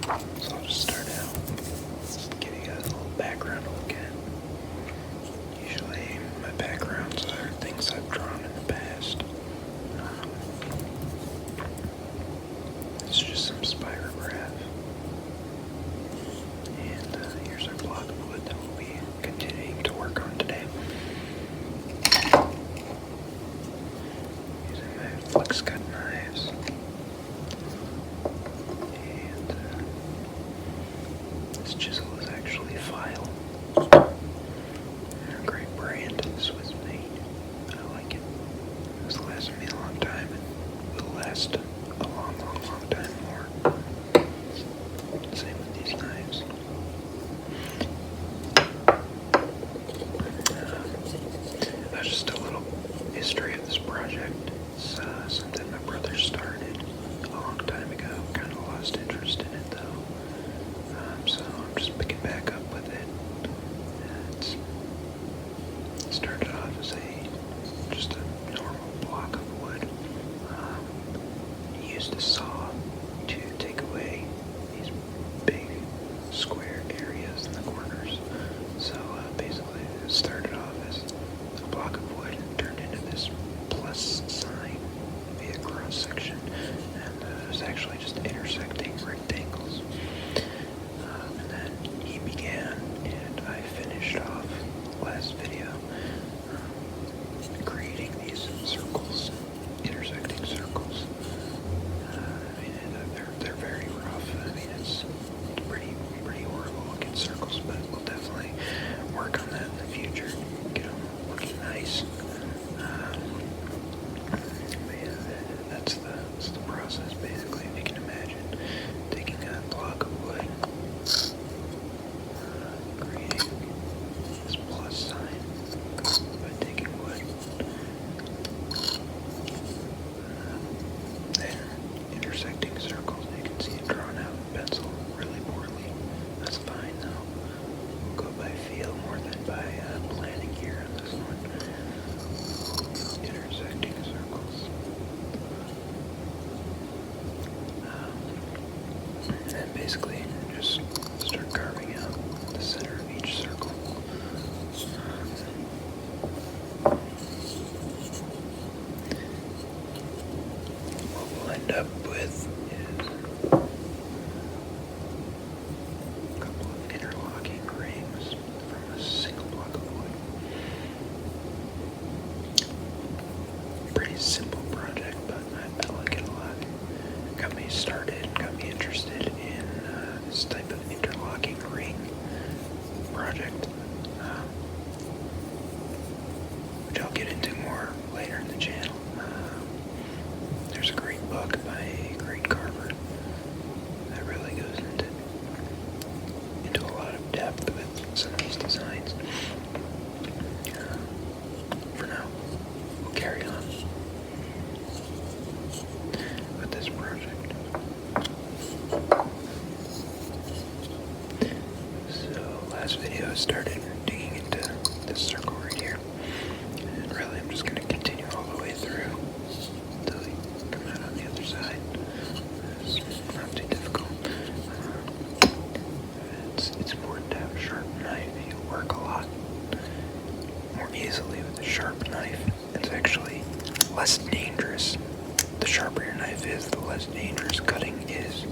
So I'll just start out, give you guys a little background to look at. Usually my backgrounds are things I've drawn in the past. It's just some spirograph. And here's our block of wood that we'll be continuing to work on today. Using my flex cut knives. And this chisel is actually File. A great brand, Swiss made. I like it. It's lasted me a long time and will last a long, long, long time more. Same with these knives. Just a little history of this project. It's something my brother started a long time ago. Kind of lost interest in it though. So I'm just picking back up with it. It started off as just a normal block of wood. Used a saw to take away these big square areas in the corners. So basically it started off as a block of wood and turned into this plus sign via cross section, and it was actually just intersecting rectangles. And then he began, and I finished off last video creating these circles, intersecting circles. I mean, they're very rough. I mean, it's pretty horrible looking circles, but we'll definitely work on that in the future. Get them looking nice. But yeah, that's the process basically. If you can imagine taking a block of wood, creating this plus sign by taking wood, then intersecting circles. You can see it drawn out in pencil really poorly. That's fine though. We'll go by feel more than by planning here on this one. Intersecting circles. And then basically just start carving out the center of each circle. What we'll end up with is a couple of interlocking rings from a single block of wood. Pretty simple project, but I like it a lot. Got me started, got me interested in this type of interlocking ring project, which I'll get into more later in the channel. There's a great book by a great carver that really goes into a lot of depth with some of these designs. For now, we'll carry on with this project. So last video I started digging into this circle right here, and really I'm just going to continue all the way through until we come out on the other side. It's not too difficult. It's important to have a sharp knife. You'll work a lot more easily with a sharp knife. It's actually less dangerous. The sharper your knife is, the less dangerous cutting is.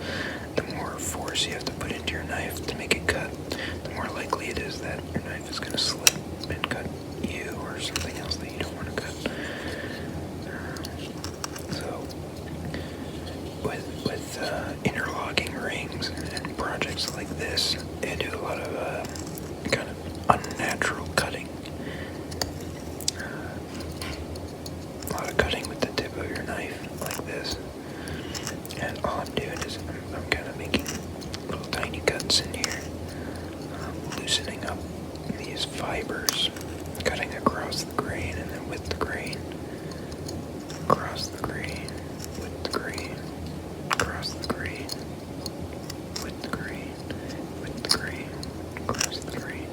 The more force you have to put into your knife to make it cut, the more likely it is that your knife is going to slip and cut you or something else that you don't want to cut. So with interlocking rings and projects like this, they do a lot of kind of unnatural cutting. A lot of cutting with the tip of your knife like this. And all I'm doing is I'm kind of making little tiny cuts in here, loosening up these fibers, cutting across the grain and then with the grain, across the grain, with the grain, across the grain, with the grain, with the grain, across the grain.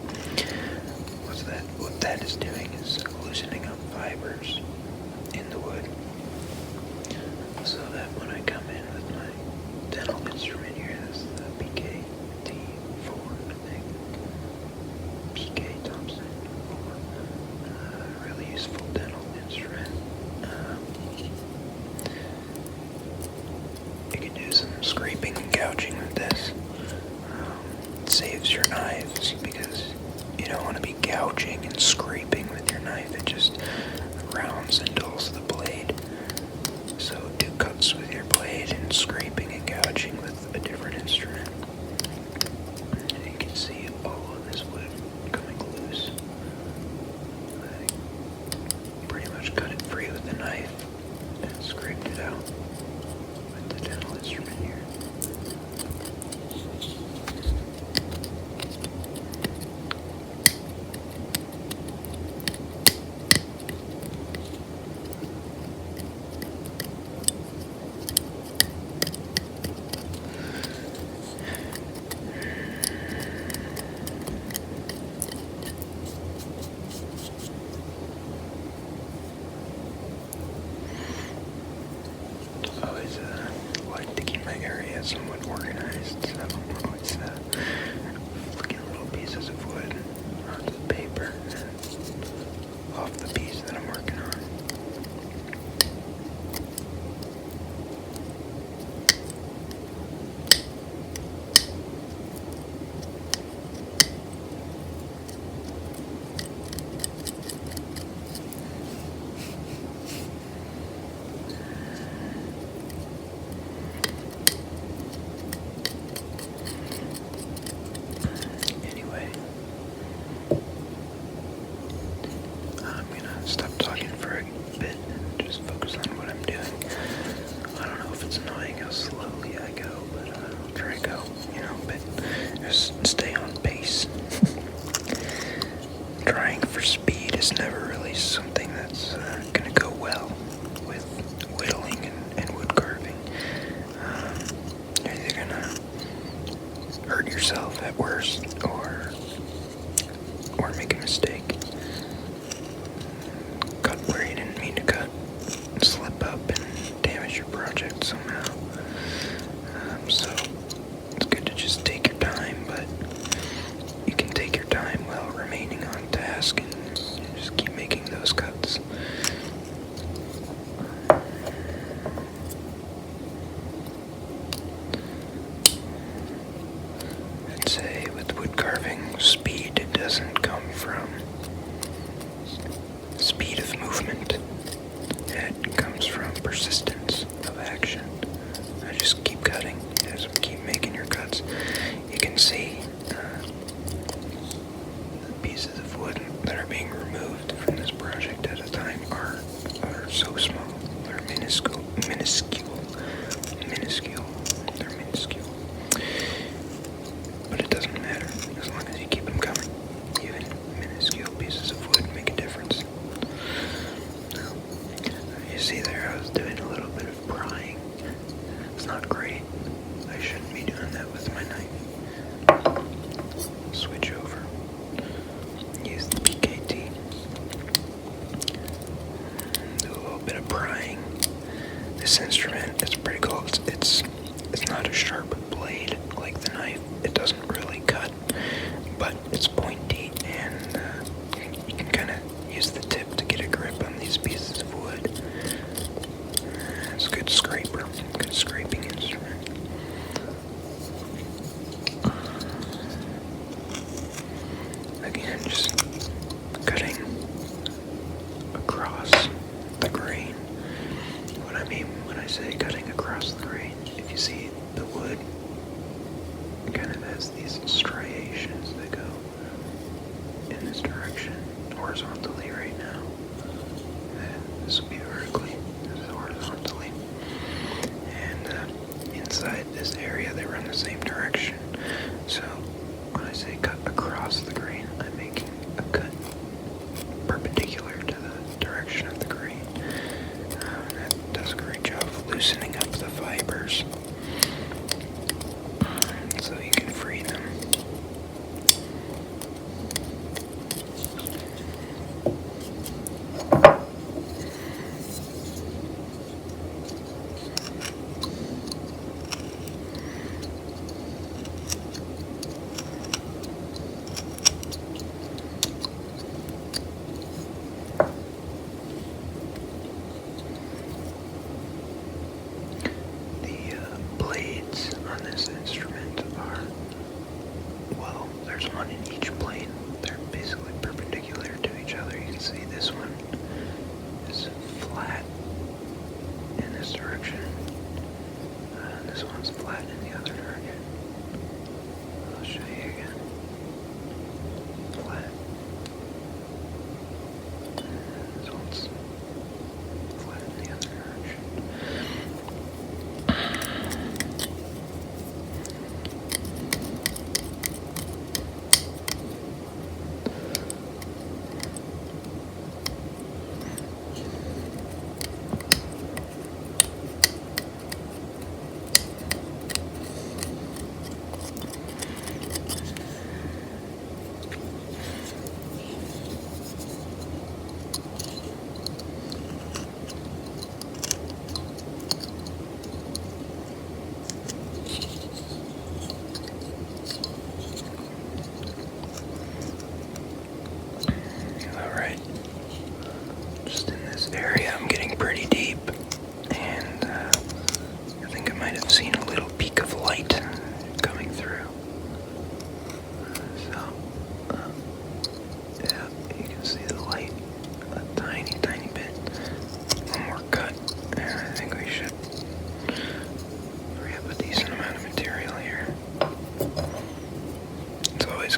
What that is doing is loosening up fibers in the wood, so that when I come in with my dental instrument here, this is the See, because you don't want to be gouging and scraping with your knife. It just rounds and dulls the blade. So do cuts with your blade and scraping and gouging with a different instrument. And you can see all of this wood coming loose. I pretty much cut it free with the knife and scraped it out with the dental instrument here. Always like to keep my area somewhat organized, so I'm always flicking little pieces of wood onto the paper and off the piece that I'm working on. Anyway, I'm gonna stop talking for a bit and just focus on what I'm doing. I don't know if it's annoying how slowly I go, but I'll try to go, but just stay on pace. Trying for speed is never really something that's gonna go well with whittling and wood carving. You're either gonna hurt yourself at worst, or make a mistake. Cut where you didn't mean to cut, slip up and damage your project somehow. So it's good to just take your time, but you can take your time while remaining on task and just keep making those cuts. I'd say with wood carving, speed doesn't come from speed of movement. It comes from persistence of action. I just keep cutting, just keep making your cuts. You can see the pieces of wood that are being removed from this project at a time are so small. They're minuscule. They're minuscule. But it doesn't matter as long as you keep them coming. Even minuscule pieces of wood make a difference. Now, you see there, I was doing a little bit of prying. It's not great. I shouldn't be doing that with my knife. Switch over. Use the PKT. Do a little bit of prying. This instrument is pretty cool. It's not a sharp blade like the knife. It doesn't really cut, but it's pointy, and you can kind of use the tip to get a grip on these pieces of wood. It's a good scraper, good scraping instrument. Again, just cutting across the grain. What I mean when I say cutting across the grain, if you see the wood, it kind of has these striations that go in this direction, horizontally right now. This will be vertically, this is horizontally. And inside this area, they run the same direction. So when I say cut across the grain, I'm making a cut perpendicular to the direction of the grain. That does a great job of loosening up the fibers so you can free them.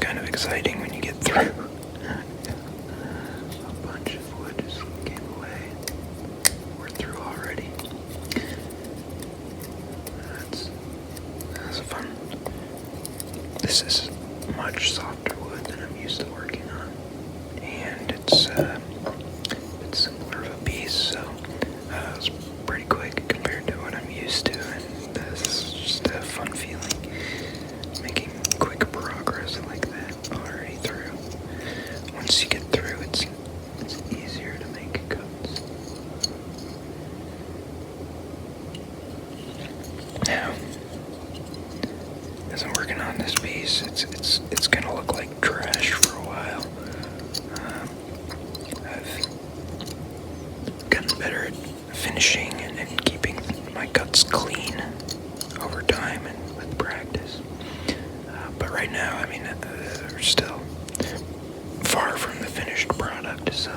kind of exciting when you get through. A bunch of wood just came away. We're through already. That's fun. This is much softer wood than I'm used to working on, and it's simpler of a piece, so it's pretty quick compared to what I'm used to, and this is just a fun feeling, making quick progress like that already through. Once you get through, it's easier to make cuts. Now, as I'm working on this piece, it's gonna look like trash for a while. I've gotten better at finishing and keeping my cuts clean over time and with practice. But right now, I mean, they're still far from the finished product, so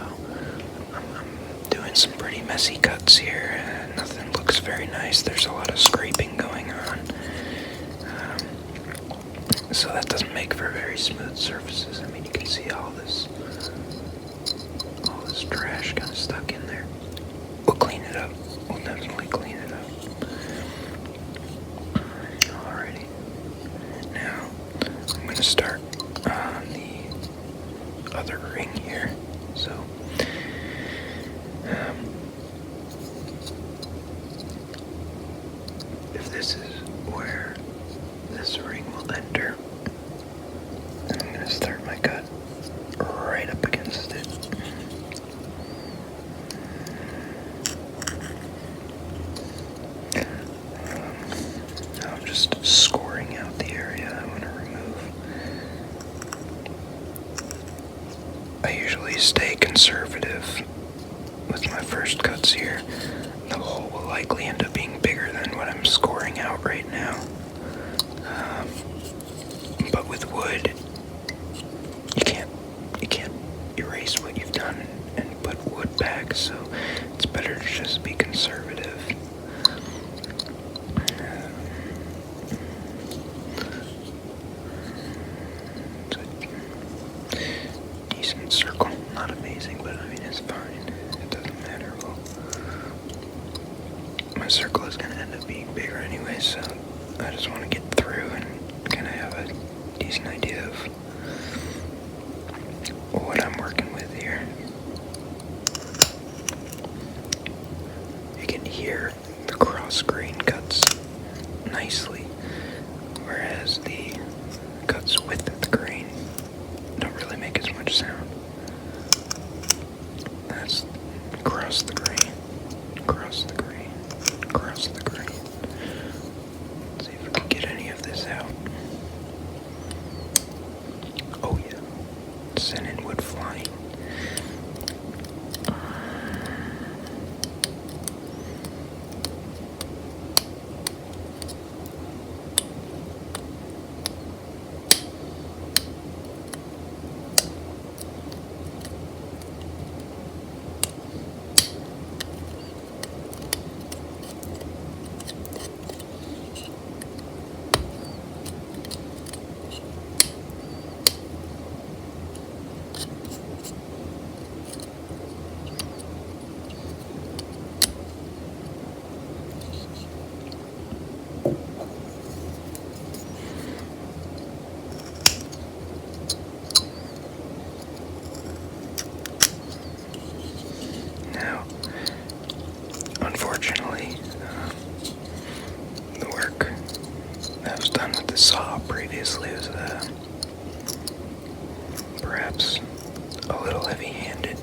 I'm doing some pretty messy cuts here. Nothing looks very nice. There's a lot of scraping going on. So that doesn't make for very smooth surfaces. I mean, you can see all this trash kind of stuck in there. We'll clean it up. We'll definitely clean it up. Alrighty. Now, I'm going to start on the other ring here. So, if this is where this ring will enter, then I'm going to start my cut right up against it. Now I'm just scoring out the area I want to remove. I usually stay conservative with my first cuts here. The hole will likely end up being bigger than what I'm scoring out right now. But with wood, you can't erase what you've done and put wood back, so it's better to just be conservative. It's a decent circle, not amazing, but I mean it's fine. It doesn't matter. Well, my circle is going to end up being bigger anyway, so I just want to get through and kind of have a decent idea of what I'm working with here. You can hear the cross grain cuts nicely, whereas the cuts with the grain don't really make as much sound. That's across the grain, across the grain, across the grain. Let's see if we can get any of this out. Oh yeah, sending wood flying. Now, unfortunately, the work that was done with the saw previously was perhaps a little heavy-handed.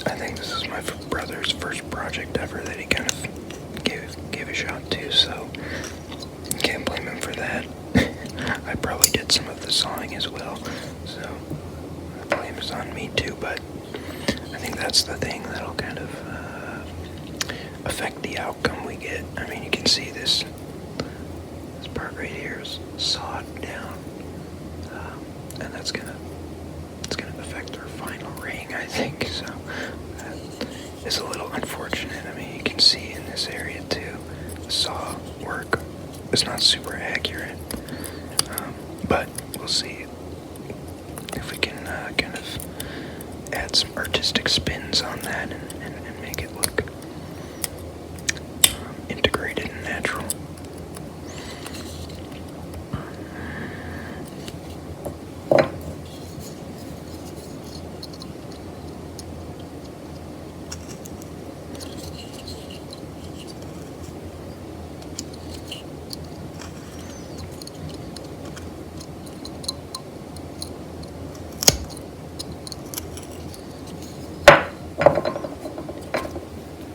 I think this is my brother's first project ever that he kind of gave a shot to, so can't blame him for that. I probably did some of the sawing as well, so the blame is on me too, but I think that's the thing that'll kind of affect the outcome we get. I mean, you can see this part right here is sawed down, and it's gonna affect our final ring, I think. So that is a little unfortunate. I mean, you can see in this area too, the saw work is not super accurate. we'll see if we can kind of add some artistic spins on that and make it look integrated and natural.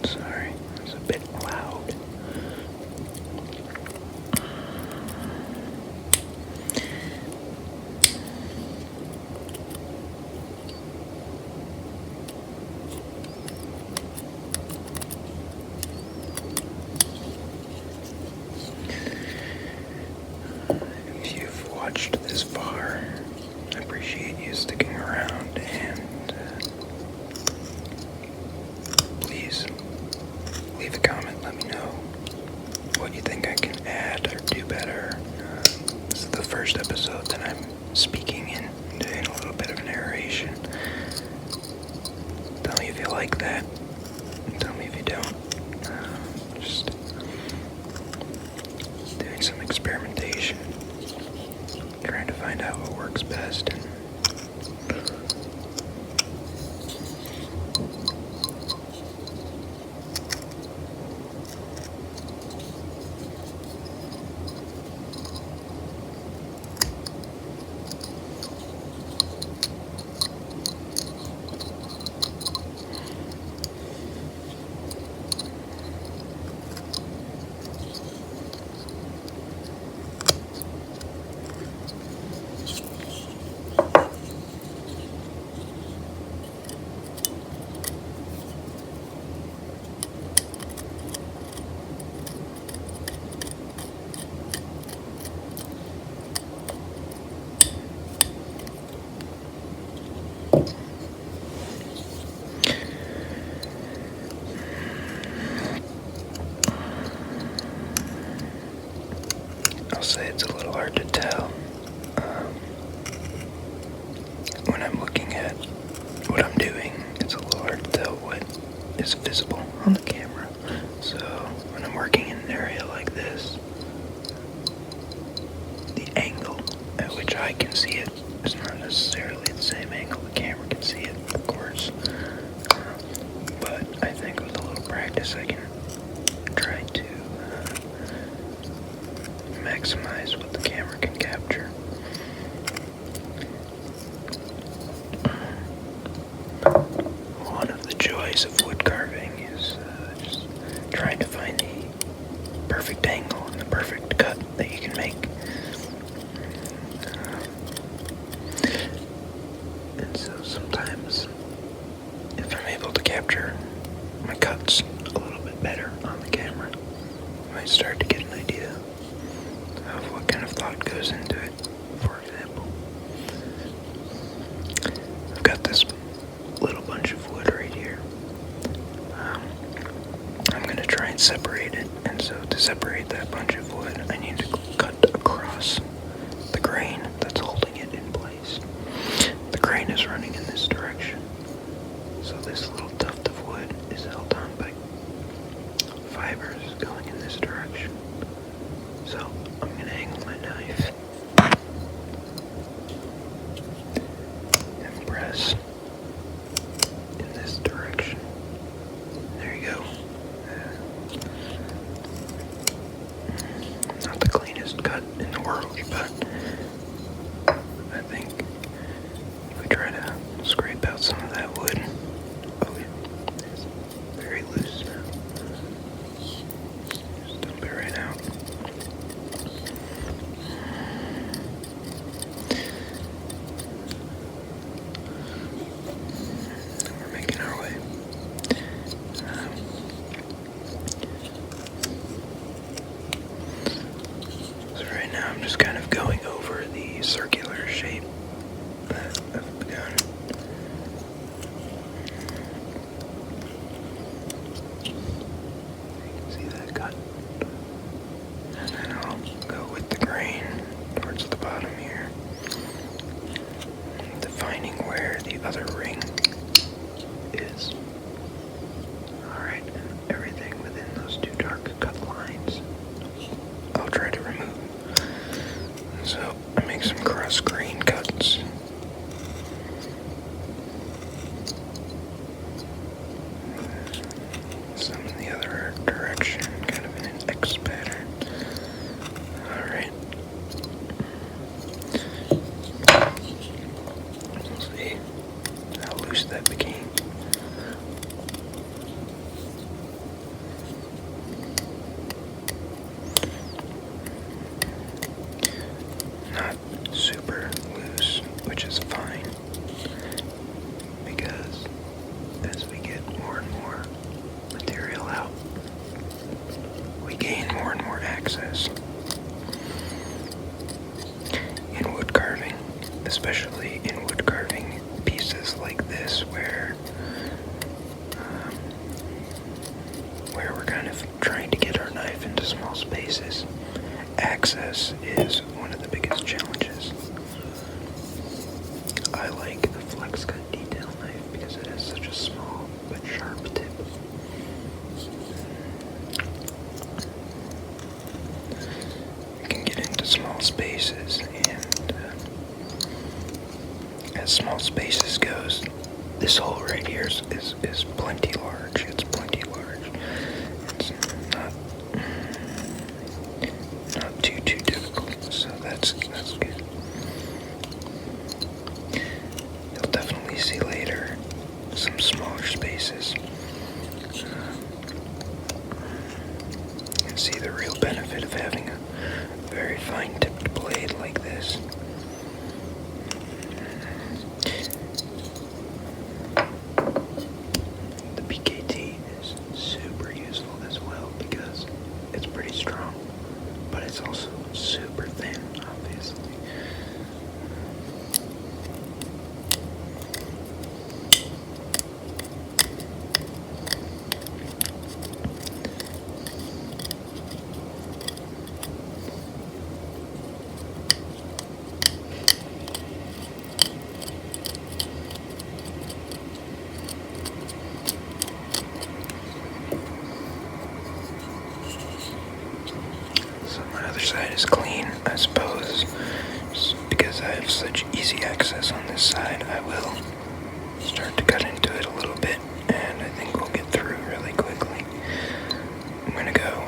Sorry, it's a bit loud. If you've watched this far, I appreciate you sticking around, and please leave a comment, let me know what you think I can add or do better. This is the first episode that I'm speaking in, doing a little bit of narration. Tell me if you like that. Tell me if you don't. Just doing some experimentation, trying to find out what works best. And I'll say it's a little hard to tell when I'm looking at what I'm doing. It's a little hard to tell what is visible on the camera. So when I'm working in an area like this, the angle at which I can see it is not necessarily the same angle the camera can see it, of course. But I think with a little practice I can try to maximize what the camera can capture. One of the joys of wood carving is just trying to find the perfect angle and the perfect cut that you can make. And so sometimes, if I'm able to capture my cuts a little bit better on the camera, I might start to get an idea of what kind of thought goes into it. For example, I've got this little bunch of wood right here. I'm going to try and separate it, and so to separate that bunch of wood, I need to cut across the grain that's holding it in place. The grain is running in this direction, so this little tuft of wood is held on by fibers going in this direction. So I'm going to angle my knife and press in this direction. There you go. Not the cleanest cut in the world, but I think if we try to scrape out some of that wood, oh yeah, it's very loose now. Just dump it right out. And we're making our way. So right now I'm just kind of going over the circular shape that I've begun. You can see that cut. And then I'll go with the grain towards the bottom here. especially in wood carving pieces like this, where we're kind of trying to get our knife into small spaces. Access is one of the biggest challenges. I like the Flex Cut detail knife because it has such a small but sharp tip. You can get into small spaces, and as small spaces goes, this hole right here is plenty large. It's plenty large. It's not too difficult, so that's good. You'll definitely see later some smaller spaces. You can see the real benefit of having a very fine tipped blade like this. The PKT is super useful as well because it's pretty strong, but it's also super thin, obviously. Other side is clean, I suppose. Just because I have such easy access on this side, I will start to cut into it a little bit, and I think we'll get through really quickly. I'm gonna go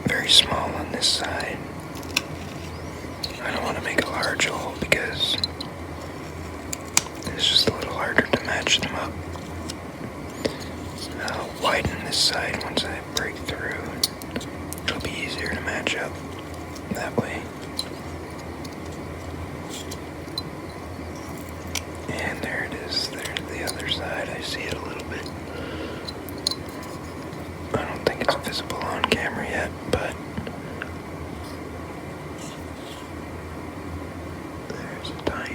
very small on this side. I don't want to make a large hole because it's just a little harder to match them up. I'll widen this side once I break through. It'll be easier to match up that way. And there it is. There's the other side. I see it a little bit. I don't think it's visible on camera yet, but there's a tiny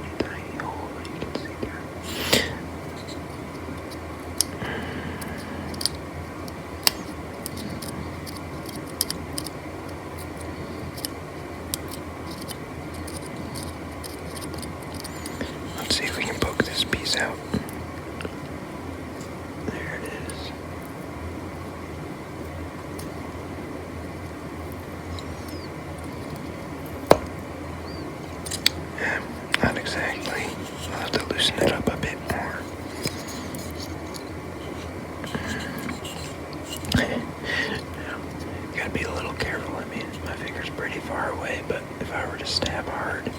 hole that you can see there. Let's see if we can poke this piece out. There it is. Yeah, not exactly. I'll have to loosen it up a bit more. You gotta be a little careful. I mean, my finger's pretty far away, but if I were to stab hard,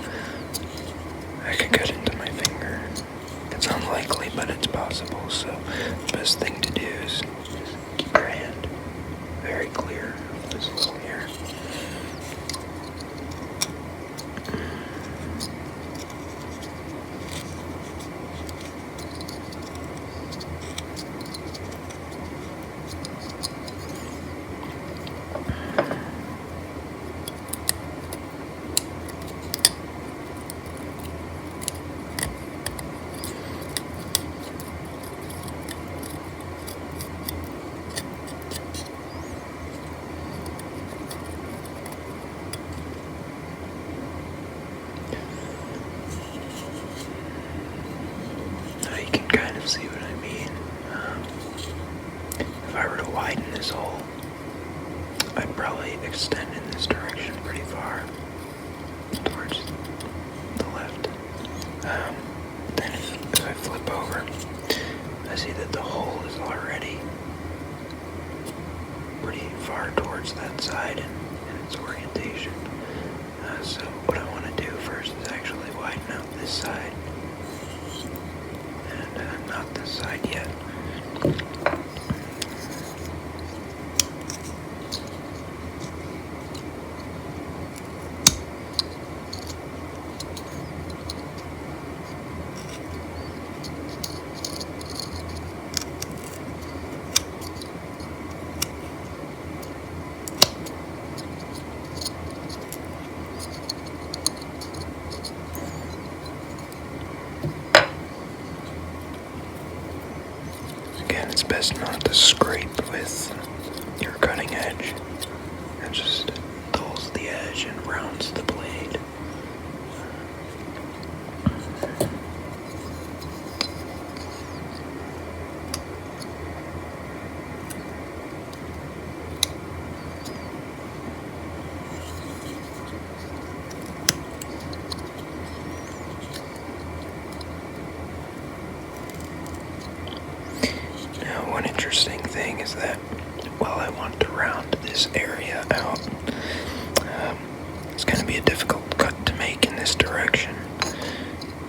I could cut into my finger. It's unlikely, but it's possible, so the best thing to do is just keep your hand very clear of this little hair. See what I mean? If I were to widen this hole, I'd probably extend in this direction pretty far towards the left. Then if I flip over, I see that the hole is already pretty far towards that side in its orientation. So what I want to do first is actually widen out this side. Not this side yet. best not to scrape with your cutting edge. It just dulls the edge and rounds the blade. Now, one interesting thing is that while I want to round this area out, it's going to be a difficult cut to make in this direction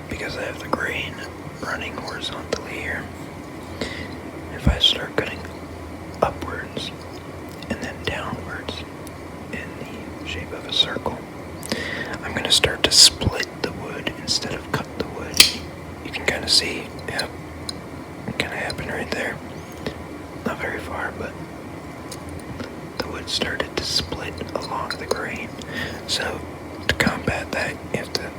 because I have the grain running horizontally here. If I start cutting upwards and then downwards in the shape of a circle, I'm going to start to split the wood instead of cut the wood. You can kind of see, yep, it kind of happened right there. Not very far, but the wood started to split along the grain. So to combat that, you have to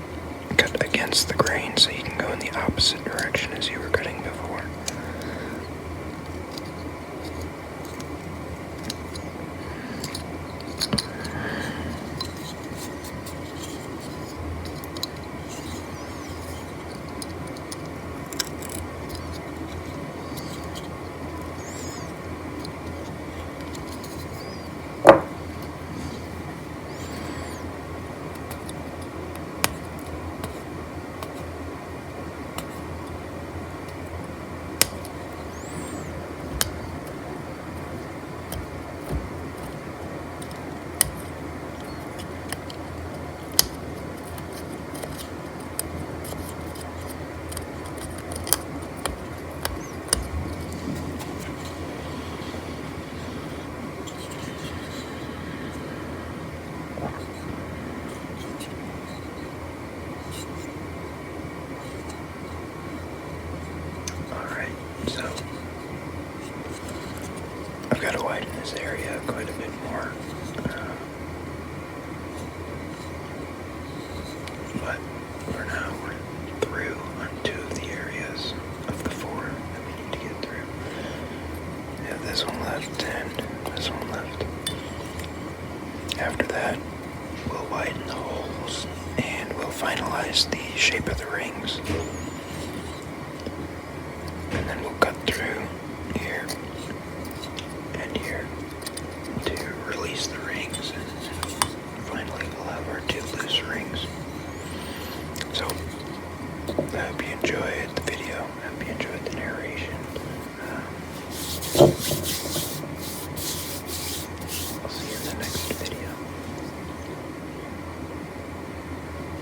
cut against the grain so you can go in the opposite direction as you were cutting before. So, I've got to widen this area quite a bit more, but for now we're through on 2 of the areas of the 4 that we need to get through. We have this one left and this one left. After that, we'll widen the holes and we'll finalize the shape of the rings. And then we'll cut through here and here to release the rings, and finally we'll have our 2 loose rings. So, I hope you enjoyed the video. I hope you enjoyed